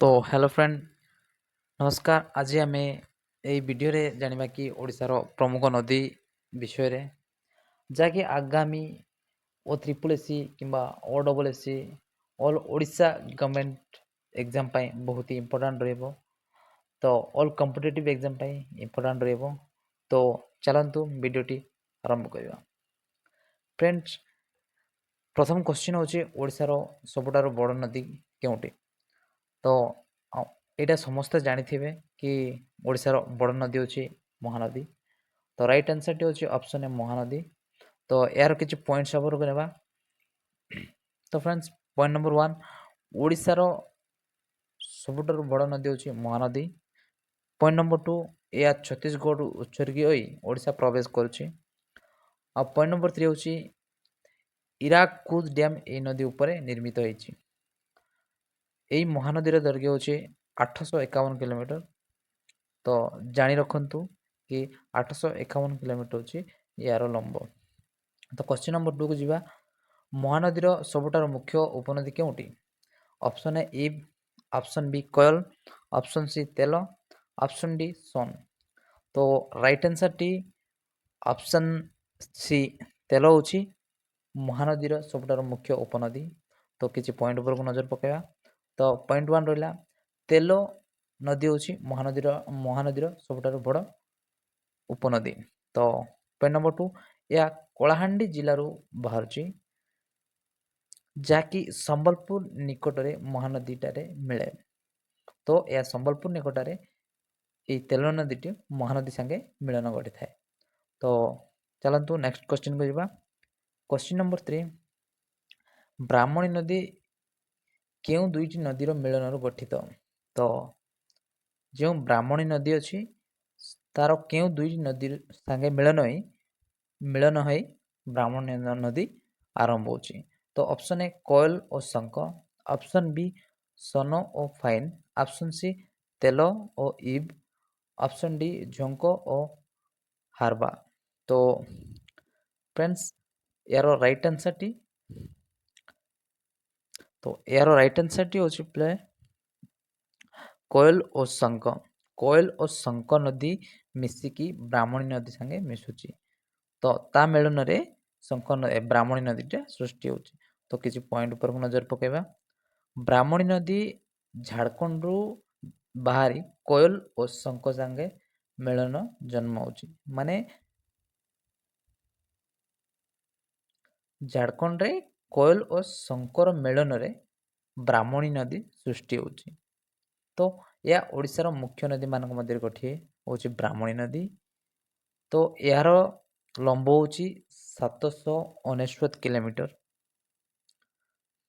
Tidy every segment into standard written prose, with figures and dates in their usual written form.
तो hello friend नमस्कार। आज आम यही वीडियो रे जानिबा कि ओडिशार प्रमुख नदी विषय रे जहाँकि आगामी ओ ट्रिपल एससी किंबा O double SC all Odisha government exam पाई बहुत ही इंपोर्टेंट रहबो। तो ऑल कॉम्पिटिटिव एग्जाम पाई इंपोर्टेंट रहबो। तो चलंतु वीडियोटी आरंभ करबा। फ्रेंड्स, प्रथम क्वेश्चन होची ओडिशार सबुठार बड़ नदी केउटी। तो एटा समस्त जानिथिबे कि ओडिशार बड़ नदी होची महानदी। तो राइट आंसर टी होची ऑप्शन ए महानदी। तो यार किछि पॉइंट्स अबर करबा। तो फ्रेंड्स, पॉइंट नंबर 1, ओडिशार सबुठार बड़ नदी होची महानदी। पॉइंट नंबर 2, या छत्तीसगढ़ उत्सर्गी होई ओडिशा प्रवेश करूची। आ पॉइंट नंबर 3 होची इराकुद डैम ए नदी ऊपर निर्मित होईची। एई महानदीर दैर्घ्य होची 851 किलोमीटर। तो जानी रखंतु कि 851 किलोमीटर होची यार लंब। तो क्वेश्चन नंबर 2 को जीवा। महानदीर सबुठार मुख्य उपनदी केउटी? Option A Ib, option B Koel, option C Tel, option D Son. तो राइट आंसर टी ऑप्शन सी तेलो होची महानदीर सबुठार मुख्य उपनदी। तो किछि पॉइंट ऊपर को नजर पकेबा। तो पॉइंट 1 रहिला तेलो नदी होची महानदीर सबुठार बड़ उपनदी। तो पॉइंट नंबर 2, या कलाहांडी जिल्लारू बाहरची जाकि संबलपुर निकटरे महानदीटारे मिले। तो या संबलपुर निकटरे ए तेलो नदीटी महानदी संगे मिलन घटी थाए। तो चलंतु नेक्स्ट क्वेश्चन को जीवा। क्वेश्चन नंबर 3, ब्राह्मणी नदी केउ दुईटी नदीर मिलनरु गठित? तो जो ब्राह्मणी नदी अछि तार केउ दुईटी नदी संगे मिलन होई ब्राह्मणी नदी आरंभ होची। तो ऑप्शन ए कोयल और शंख, ऑप्शन बी सोनो और फाइन, ऑप्शन सी तेलो और इब, ऑप्शन डी झोंको और हारबा। तो फ्रेंड्स, यार राइट आंसर टी होची प्ले कोयल और शंख। कोयल और शंख नदी मिसिकी ब्राह्मणी नदी संगे मिसुची। तो ता मेलन रे ब्राह्मणी नदीटा सृष्टि होची। तो किसी पॉइंट ऊपर को नजर पकेबा। ब्राह्मणी नदी झारखंड रु बाहरी कोयल और शंख संगे मेलन जन्म होची। माने झारखंड रे कोयल और शंकर मेलन रे ब्राह्मणी नदी सृष्टि होची। तो यह ओडिशार मुख्य नदी मानक मध्य गोटे होची ब्राह्मणी नदी। तो यार लंब होची 799 किलोमीटर।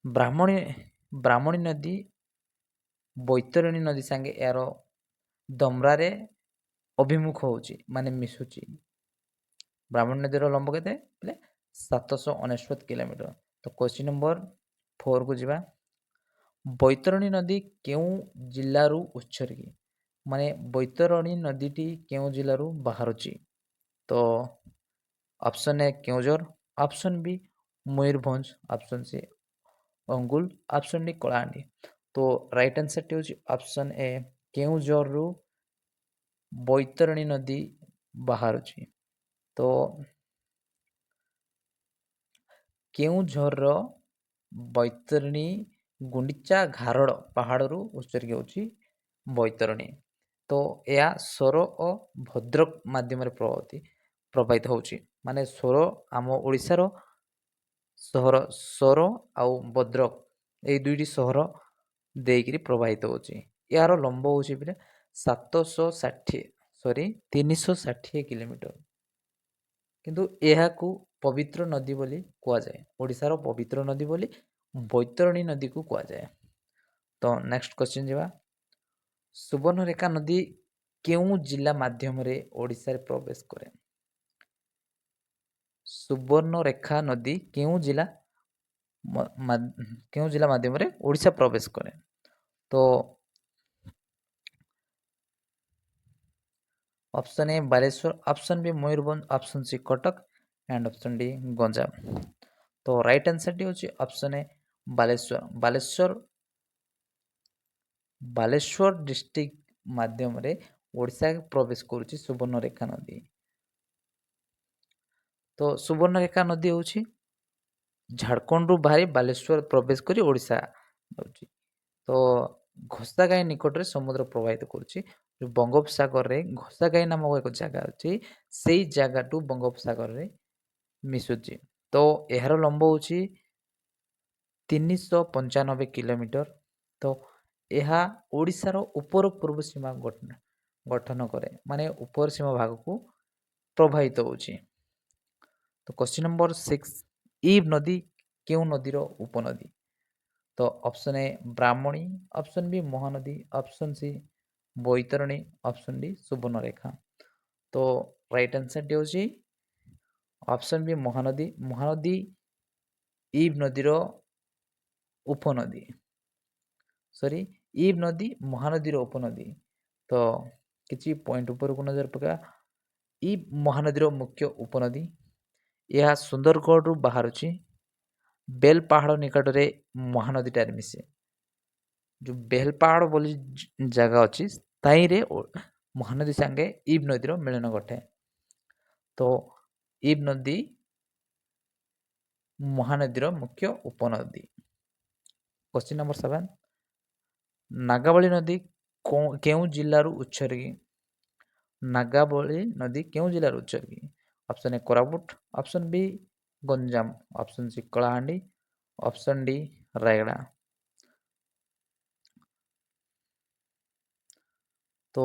ब्राह्मणी नदी बैतरणी नदी संगे यार दमरारे अभिमुख होची माने मिसुची। ब्राह्मणी नदीर लंब केते 799 किलोमीटर। तो क्वेश्चन नंबर 4 को जीवा। बैतरणी नदी केउ जिल्लारू उत्सर्गी? माने बैतरणी नदीटी केउ जिल्लारू बाहरुची? तो option A Keonjhar, option B Mayurbhanj, option C Angul, option D Kalahandi. तो राइट आंसर टी होची ऑप्शन ए केउझर रु बैतरणी नदी बाहरुची। तो केउझर बैतरणी गुंडीचा घारड़ पहाड़रू उत्सर्गी होची बैतरणी। तो यह सोर और भद्रक माध्यम प्रभावित होची। माने सोर आम ओडिशार सहर सोर आउ भद्रक ए दुईटी सहर देकरी प्रभावित होची। यार लंब होची 360 किलोमीटर। किंतु एहाकू पवित्र नदी बोली कुआ जाए। ओडिशार पवित्र नदी बोली बैतरणी नदी को कुआ जाए। तो नेक्स्ट क्वेश्चन जीवा। सुवर्णरेखा नदी केउ जिला माध्यम रे ओडिशा रे प्रवेश करे? सुवर्णरेखा नदी केउ जिला माध्यम रे ओडिशा प्रवेश करे? तो option A Baleswar, option B Mayurbhanj, option C Cuttack and option D Ganjam. तो राइट आंसर टी होची option A Baleswar. Baleswar Baleswar district ମାଧ୍ୟମରେ ଓଡ଼ିଶା ପ୍ରବେଶ କରୁଛି ସୁବର୍ଣ୍ଣରେଖା ନଦୀ। ତ ସୁବର୍ଣ୍ଣରେଖା ନଦୀ ହେଉଛି ଝାଡ଼ଖଣ୍ଡରୁ ବାହାରି ବାଲେଶ୍ୱର ପ୍ରବେଶ କରି ଓଡ଼ିଶା ଯାଉଛି। ତ ଘୋଷାଘାଇ ନିକଟରେ ସମୁଦ୍ର ପ୍ରବାହିତ କରୁଛି। ଯେଉଁ ବଙ୍ଗୋପସାଗରରେ ଘୋଷାଘାଇ ନାମକ ଏକ ଜାଗା ଅଛି, ସେଇ ଜାଗାଠୁ ବଙ୍ଗୋପସାଗରରେ ମିଶୁଛି। ତ ଏହାର ଲମ୍ବ ହେଉଛି 395 କିଲୋମିଟର। ତ ଏହା ଓଡ଼ିଶାର ଉପର ପୂର୍ବ ସୀମା ଗଠନ କରେ, ମାନେ ଉପର ସୀମା ଭାଗକୁ ପ୍ରବାହିତ ହେଉଛି। ତ କ୍ୱେଶ୍ଚିନ୍ ନମ୍ବର 6, ଇବ୍ ନଦୀ କେଉଁ ନଦୀର ଉପନଦୀ? ତ option A Brahmani, option B Mahanadi, option C Baitarani, option D Subarnarekha. ତ ରାଇଟ୍ ଆନ୍ସର୍ଟି ହେଉଛି ଅପସନ୍ ବି ମହାନଦୀ। ମହାନଦୀ ଇବ୍ ନଦୀର ଉପନଦୀ। ଇବ୍ ନଦୀ ମହାନଦୀର ଉପନଦୀ। ତ କିଛି ପଏଣ୍ଟ ଉପରକୁ ନଜର ପକାଇବା। ଇବ୍ ମହାନଦୀର ମୁଖ୍ୟ ଉପନଦୀ। ଏହା ସୁନ୍ଦରଗଡ଼ରୁ ବାହାରୁଛି। ବେଲ ପାହାଡ଼ ନିକଟରେ ମହାନଦୀଟାରେ ମିଶେ। ଯେଉଁ ବେଲ ପାହାଡ଼ ବୋଲି ଜାଗା ଅଛି, ତାହିଁରେ ମହାନଦୀ ସାଙ୍ଗେ ଇବ୍ ନଦୀର ମିଳନ ଘଟେ। ତ ଇବ୍ ନଦୀ ମହାନଦୀର ମୁଖ୍ୟ ଉପନଦୀ। କ୍ୱେଶ୍ଚିନ୍ ନମ୍ବର 7, ନାଗାବଳୀ ନଦୀ କେଉଁ ଜିଲ୍ଲାରୁ ଉତ୍ସର୍ଗୀ? ନାଗାବଳୀ ନଦୀ କେଉଁ ଜିଲ୍ଲାରୁ ଉତ୍ସର୍ଗୀ? Option A Koraput, option B Ganjam, option C Kalahandi, option D Rayagada. ତ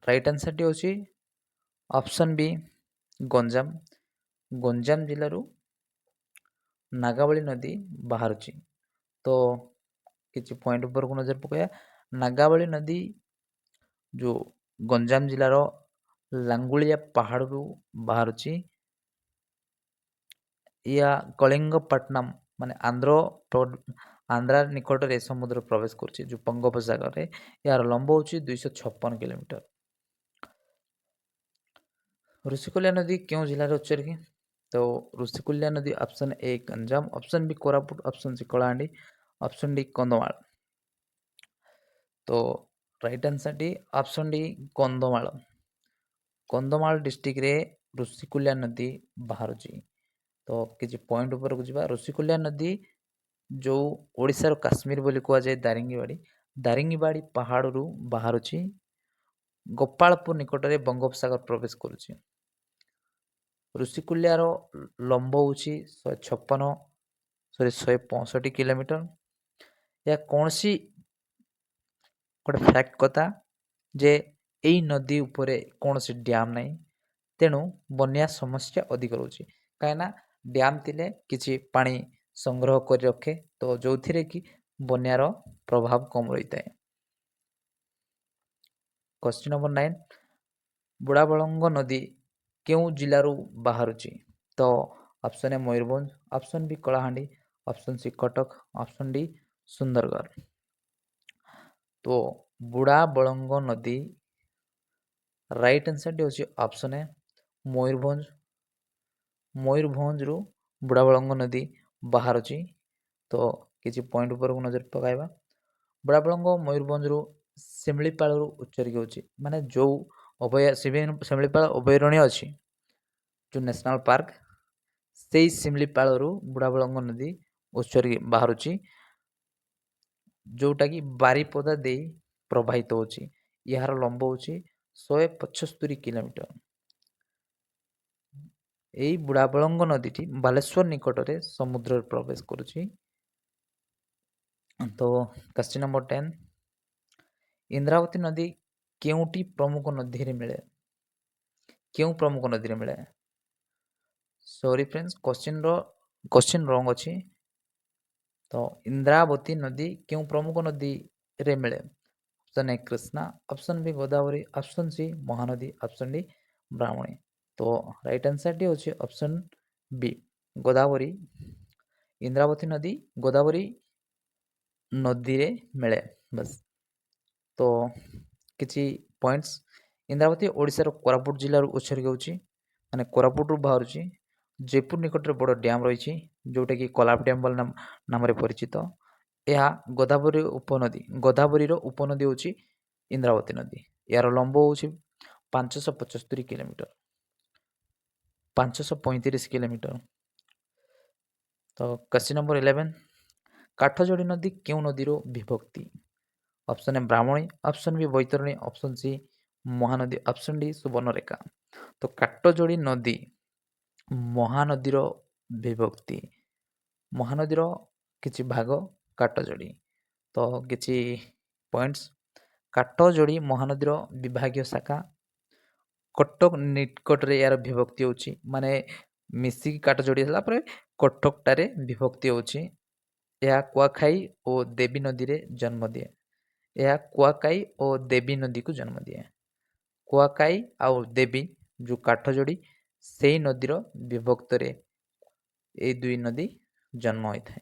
ରାଇଟ୍ ଆନ୍ସର୍ଟି ହେଉଛି ଅପସନ୍ ବି ଗଞ୍ଜାମ। ଗଞ୍ଜାମ ଜିଲ୍ଲାରୁ ନାଗାବଳୀ ନଦୀ ବାହାରୁଛି। ତ କିଛି ପଏଣ୍ଟ ଉପରକୁ ନଜର ପକାଇବା। ନାଗାବଳୀ ନଦୀ ଯେଉଁ ଗଞ୍ଜାମ ଜିଲ୍ଲାର ଲାଙ୍ଗୁଳିଆ ପାହାଡ଼ରୁ ବାହାରୁଛି। ଏହା କଳିଙ୍ଗପଟ୍ଟନମ ମାନେ ଆନ୍ଧ୍ରା ନିକଟରେ ସମୁଦ୍ର ପ୍ରବେଶ କରୁଛି, ଯେଉଁ ବଙ୍ଗୋପସାଗରରେ। ଏହାର ଲମ୍ବ ହେଉଛି 256 କିଲୋମିଟର। ଋଷିକୁଲ୍ୟା ନଦୀ କେଉଁ ଜିଲ୍ଲାରେ ଉତ୍ସର୍ଗୀ? ତ ଋଷିକୁଲ୍ୟା ନଦୀ option A Ganjam, option B Koraput, option C Kalahandi, option D Kandhamal. ତ ରାଇଟ୍ ଆନ୍ସର୍ଟି ଅପସନ୍ ଡି କନ୍ଧମାଳ। କନ୍ଧମାଳ ଡିଷ୍ଟ୍ରିକ୍ଟରେ ଋଷିକୁଲ୍ୟା ନଦୀ ବାହାରୁଛି। ତ କିଛି ପଏଣ୍ଟ ଉପରକୁ ଯିବା। ଋଷିକୁଲ୍ୟା ନଦୀ ଯେଉଁ ଓଡ଼ିଶାର କାଶ୍ମୀର ବୋଲି କୁହାଯାଏ ଦାରିଙ୍ଗିବାଡ଼ି ପାହାଡ଼ରୁ ବାହାରୁଛି। ଗୋପାଳପୁର ନିକଟରେ ବଙ୍ଗୋପସାଗର ପ୍ରବେଶ କରୁଛି। ଋଷିକୁଲ୍ୟାର ଲମ୍ବ ହେଉଛି 165 କିଲୋମିଟର। ଏହା କୌଣସି ଗୋଟେ ଫ୍ୟାକ୍ଟ କଥା ଯେ ଏଇ ନଦୀ ଉପରେ କୌଣସି ଡ୍ୟାମ୍ ନାହିଁ, ତେଣୁ ବନ୍ୟା ସମସ୍ୟା ଅଧିକ ରହୁଛି। କାହିଁକିନା ଡ୍ୟାମ୍ ଥିଲେ କିଛି ପାଣି ସଂଗ୍ରହ କରି ରଖେ, ତ ଯେଉଁଥିରେ କି ବନ୍ୟାର ପ୍ରଭାବ କମ୍ ରହିଥାଏ। କ୍ୱେଶ୍ଚିନ୍ ନମ୍ବର 9, ବୁଢ଼ାବଳଙ୍ଗ ନଦୀ କେଉଁ ଜିଲ୍ଲାରୁ ବାହାରୁଛି? ତ option A Mayurbhanj, option B Kalahandi, option C Cuttack, option D Sundargarh. ତ ବୁଢ଼ାବଳଙ୍ଗ ନଦୀ ରାଇଟ୍ ଆନ୍ସର୍ଟି ହେଉଛି ଅପସନ୍ ଏ ମୟୂରଭଞ୍ଜ। ମୟୂରଭଞ୍ଜରୁ ବୁଢ଼ାବଳଙ୍ଗ ନଦୀ ବାହାରୁଛି। ତ କିଛି ପଏଣ୍ଟ ଉପରକୁ ନଜର ପକାଇବା। ବୁଢ଼ାବଳଙ୍ଗ ମୟୂରଭଞ୍ଜରୁ ଶିମିଳିପାଳରୁ ଉତ୍ସର୍ଗୀ ହେଉଛି, ମାନେ ଯେଉଁ ଶିମିଳିପାଳ ଅଭୟାରଣ୍ୟ ଅଛି, ଯେଉଁ ନ୍ୟାସନାଲ୍ ପାର୍କ, ସେଇ ଶିମିଳିପାଳରୁ ବୁଢ଼ାବଳଙ୍ଗ ନଦୀ ଉତ୍ସର୍ଗୀ ବାହାରୁଛି, ଯେଉଁଟାକି ବାରିପଦା ଦେଇ ପ୍ରବାହିତ ହେଉଛି। ଏହାର ଲମ୍ବ ହେଉଛି 175 କିଲୋମିଟର। ଏହି ବୁଢ଼ାବଳଙ୍ଗ ନଦୀଟି ବାଲେଶ୍ୱର ନିକଟରେ ସମୁଦ୍ରରେ ପ୍ରବେଶ କରୁଛି। ତ କ୍ୱେଶ୍ଚିନ୍ ନମ୍ବର 10, ଇନ୍ଦ୍ରାବତୀ ନଦୀ କେଉଁଟି ପ୍ରମୁଖ ନଦୀରେ ମିଳେ? କେଉଁ ପ୍ରମୁଖ ନଦୀରେ ମିଳେ? ସରି ଫ୍ରେଣ୍ଡସ୍, କ୍ୱେଶ୍ଚିନ୍ ରଙ୍ଗ ଅଛି। ତ ଇନ୍ଦ୍ରାବତୀ ନଦୀ କେଉଁ ପ୍ରମୁଖ ନଦୀରେ ମିଳେ? Option A Krishna, option B Godavari, option C Mahanadi, option D Brahmani. ତ ରାଇଟ୍ ଆନ୍ସର୍ଟି ହେଉଛି ଅପସନ୍ ବି ଗୋଦାବରୀ। ଇନ୍ଦ୍ରାବତୀ ନଦୀ ଗୋଦାବରୀ ନଦୀରେ ମିଳେ। ବାସ୍। ତ କିଛି ପଏଣ୍ଟସ୍। ଇନ୍ଦ୍ରାବତୀ ଓଡ଼ିଶାର କୋରାପୁଟ ଜିଲ୍ଲାରୁ ଉତ୍ସର୍ଗୀ ହେଉଛି, ମାନେ କୋରାପୁଟରୁ ବାହାରୁଛି। ଜୟପୁର ନିକଟରେ ବଡ଼ ଡ୍ୟାମ୍ ରହିଛି, ଯେଉଁଟାକି କୋଲାବ ଡ୍ୟାମ୍ ବୋଲି ନାମରେ ପରିଚିତ। ଏହା ଗୋଦାବରୀର ଉପନଦୀ ହେଉଛି ଇନ୍ଦ୍ରାବତୀ ନଦୀ। ଏହାର ଲମ୍ବ ହେଉଛି 575 କିଲୋମିଟର, 535 କିଲୋମିଟର। ତ କ୍ୱେଶ୍ଚିନ୍ ନମ୍ବର 11, କାଠଯୋଡ଼ି ନଦୀ କେଉଁ ନଦୀର ବିଭକ୍ତି? Option A Brahmani, option B Baitarani, option C Mahanadi, option D Subarnarekha. ତ କାଠଯୋଡ଼ି ନଦୀ ମହାନଦୀର ବିଭକ୍ତି। ମହାନଦୀର କିଛି ଭାଗ କାଠଯୋଡ଼ି। ତ କିଛି ପଏଣ୍ଟସ୍, କାଠଯୋଡ଼ି ମହାନଦୀର ବିଭାଗୀୟ ଶାଖା। କଟକ ନିକଟରେ ଏହାର ବିଭକ୍ତି ହେଉଛି, ମାନେ ମିଶିକି କାଠଯୋଡ଼ି ହେଲା ପରେ କଟକଟାରେ ବିଭକ୍ତି ହେଉଛି। ଏହା କୁଆଖାଇ ଓ ଦେବୀ ନଦୀରେ ଜନ୍ମ ଦିଏ। ଏହା କୁଆଖାଇ ଓ ଦେବୀ ନଦୀକୁ ଜନ୍ମ ଦିଏ। କୁଆଖାଇ ଆଉ ଦେବୀ ଯେଉଁ କାଠଯୋଡ଼ି, ସେଇ ନଦୀର ବିଭକ୍ତରେ ଏଇ ଦୁଇ ନଦୀ ଜନ୍ମ ହୋଇଥାଏ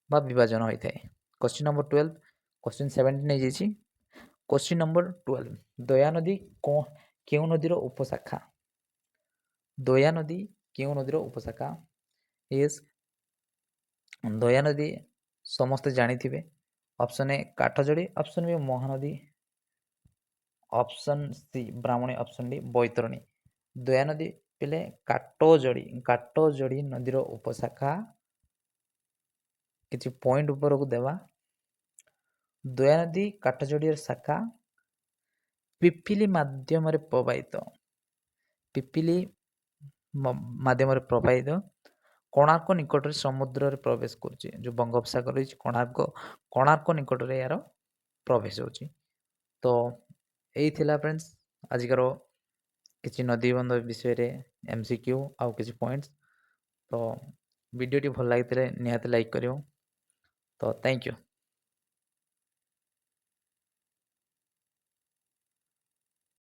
ବା ବିଭାଜନ ହୋଇଥାଏ। କ୍ୱେଶ୍ଚିନ୍ ନମ୍ବର 12, କ୍ୱେଶ୍ଚିନ୍ 17 ନେଇଯାଇଛି। କ୍ୱେଶ୍ଚିନ୍ ନମ୍ବର 12, ଦୟାନଦୀ କେଉଁ ନଦୀର ଉପଶାଖା? ଦୟାନଦୀ କେଉଁ ନଦୀର ଉପଶାଖା? ଇଏସ୍, ଦୟାନଦୀ ସମସ୍ତେ ଜାଣିଥିବେ। Option A Kathajodi, option B Mahanadi, option C Brahmani, option D Baitarani. ଦୟାନଦୀ ପିଲେ କାଠଯୋଡ଼ି ନଦୀର ଉପଶାଖା। କିଛି ପଏଣ୍ଟ ଉପରକୁ ଦେବା। ଦୟାନଦୀ କାଠଯୋଡ଼ିର ଶାଖା ପିପିଲି ମାଧ୍ୟମରେ ପ୍ରବାହିତ। ପିପିଲି ମାଧ୍ୟମରେ ପ୍ରବାହିତ କୋଣାର୍କ ନିକଟରେ ସମୁଦ୍ରରେ ପ୍ରବେଶ କରୁଛି। ଯେଉଁ ବଙ୍ଗୋପସାଗର ରହିଛି କୋଣାର୍କ ନିକଟରେ ଏହାର ପ୍ରବେଶ ହେଉଛି। ତ ଏଇ ଥିଲା ଫ୍ରେଣ୍ଡସ୍ ଆଜିକାର କିଛି ନଦୀବନ୍ଧ ବିଷୟରେ MCQ ଆଉ କିଛି ପଏଣ୍ଟସ୍। ତ ଭିଡ଼ିଓଟି ଭଲ ଲାଗିଥିଲେ ନିହାତି ଲାଇକ୍ କରିବ। ତ ଥ୍ୟାଙ୍କ ୟୁ।